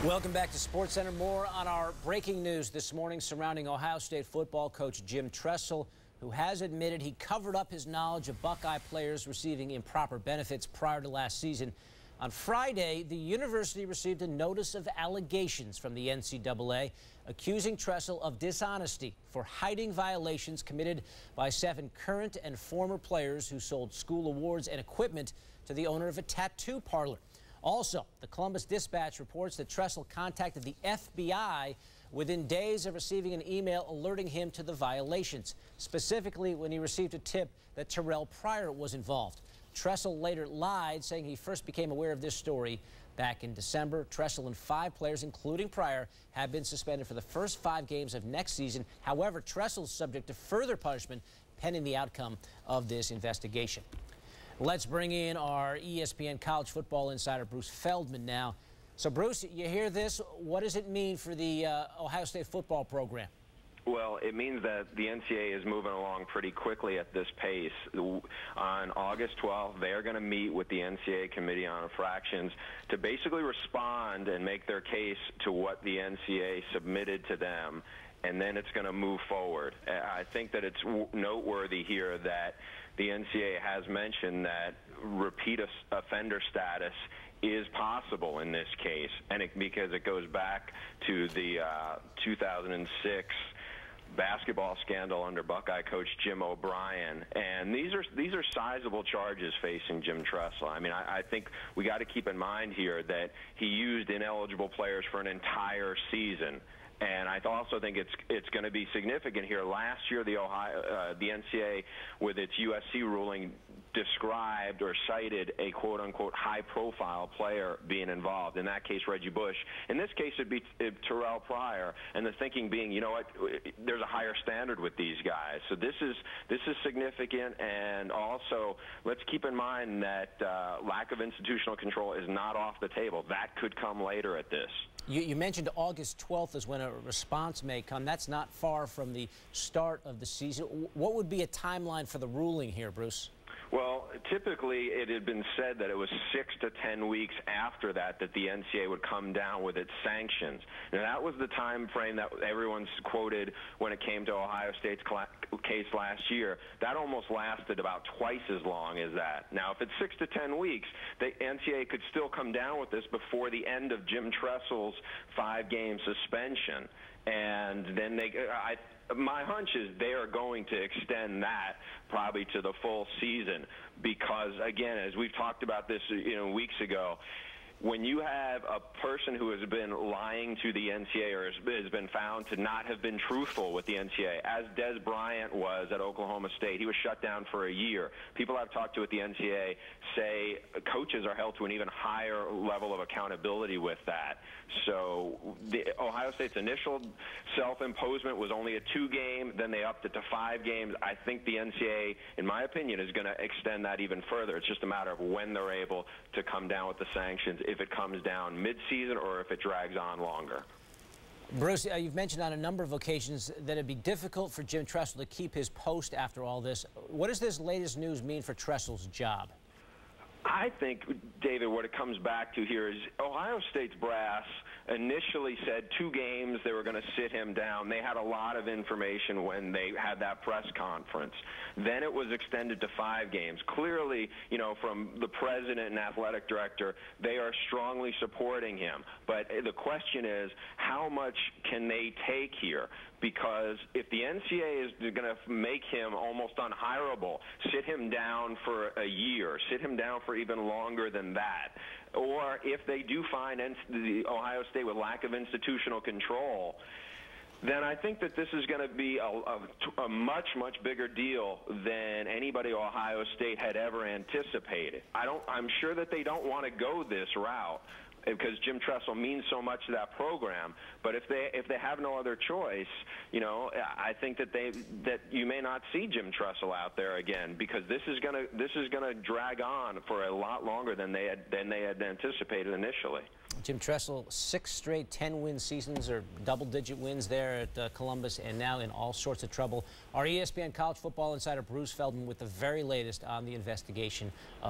Welcome back to SportsCenter. More on our breaking news this morning surrounding Ohio State football coach Jim Tressel, who has admitted he covered up his knowledge of Buckeye players receiving improper benefits prior to last season. On Friday, the university received a notice of allegations from the NCAA accusing Tressel of dishonesty for hiding violations committed by 7 current and former players who sold school awards and equipment to the owner of a tattoo parlor. Also, the Columbus Dispatch reports that Tressel contacted the FBI within days of receiving an email alerting him to the violations, specifically when he received a tip that Terrell Pryor was involved. Tressel later lied, saying he first became aware of this story back in December. Tressel and 5 players, including Pryor, have been suspended for the first 5 games of next season. However, Tressel is subject to further punishment pending the outcome of this investigation. Let's bring in our ESPN college football insider, Bruce Feldman, now. So, Bruce, you hear this. What does it mean for the Ohio State football program? Well, it means that the NCAA is moving along pretty quickly at this pace. On August 12th, they are going to meet with the NCAA Committee on Infractions to basically respond and make their case to what the NCAA submitted to them, and then it's going to move forward. I think that it's noteworthy here that the NCAA has mentioned that repeat offender status is possible in this case, and because it goes back to the 2006 basketball scandal under Buckeye coach Jim O'Brien, and these are sizable charges facing Jim Tressel. I mean, I think we got to keep in mind here that he used ineligible players for an entire season. And I also think it's going to be significant here. Last year, the NCAA, with its USC ruling, described or cited a quote-unquote high-profile player being involved. In that case, Reggie Bush. In this case, it'd be Terrell Pryor. And the thinking being, you know what, there's a higher standard with these guys. So this is significant. And also, let's keep in mind that lack of institutional control is not off the table. That could come later at this. You mentioned August 12th is when a response may come. That's not far from the start of the season. What would be a timeline for the ruling here, Bruce? Well, typically it had been said that it was 6 to 10 weeks after that the NCAA would come down with its sanctions. Now, that was the time frame that everyone's quoted when it came to Ohio State's case last year. That almost lasted about twice as long as that. Now, if it's 6 to 10 weeks, the NCAA could still come down with this before the end of Jim Tressel's 5-game suspension. And then my hunch is they are going to extend that probably to the full season because, again, as we've talked about this weeks ago, when you have a person who has been lying to the NCAA or has been found to not have been truthful with the NCAA, as Des Bryant was at Oklahoma State, he was shut down for a year. People I've talked to at the NCAA say coaches are held to an even higher level of accountability with that. So the Ohio State's initial self-imposement was only a 2-game, then they upped it to 5 games. I think the NCAA, in my opinion, is going to extend that even further. It's just a matter of when they're able to come down with the sanctions, if it comes down mid-season or if it drags on longer. Bruce, you've mentioned on a number of occasions that it'd be difficult for Jim Tressel to keep his post after all this. What does this latest news mean for Tressel's job? I think, David, what it comes back to here is Ohio State's brass initially said 2 games they were going to sit him down. They had a lot of information when they had that press conference. Then it was extended to 5 games. Clearly, from the president and athletic director, they are strongly supporting him. But the question is, how much can they take here? Because if the NCAA is going to make him almost unhireable, sit him down for a year, sit him down for even longer than that, or if they do find the Ohio State with lack of institutional control, then I think that this is going to be a much, much bigger deal than anybody Ohio State had ever anticipated. I'm sure that they don't want to go this route because Jim Tressel means so much to that program. But if they have no other choice, I think that you may not see Jim Tressel out there again because this is gonna drag on for a lot longer than they had anticipated initially. Jim Tressel, 6 straight 10-win seasons or double-digit wins there at Columbus, and now in all sorts of trouble. Our ESPN college football insider Bruce Feldman with the very latest on the investigation of